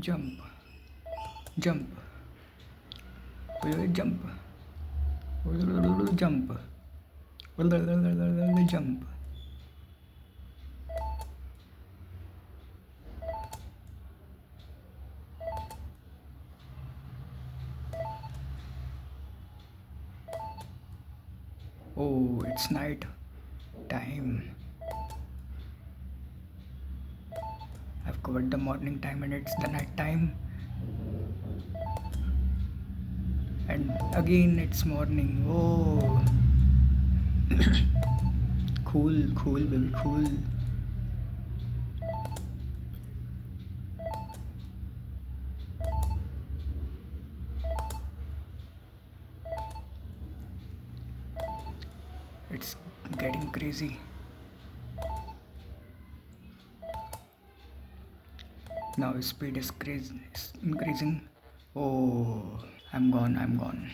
Jump, jump, jump, jump, jump. Oh, it's night time. I've covered the morning time and it's the night time. And again it's morning. Oh, cool, cool, baby, cool. It's getting crazy. Now speed is increasing. Oh, I'm gone, I'm gone.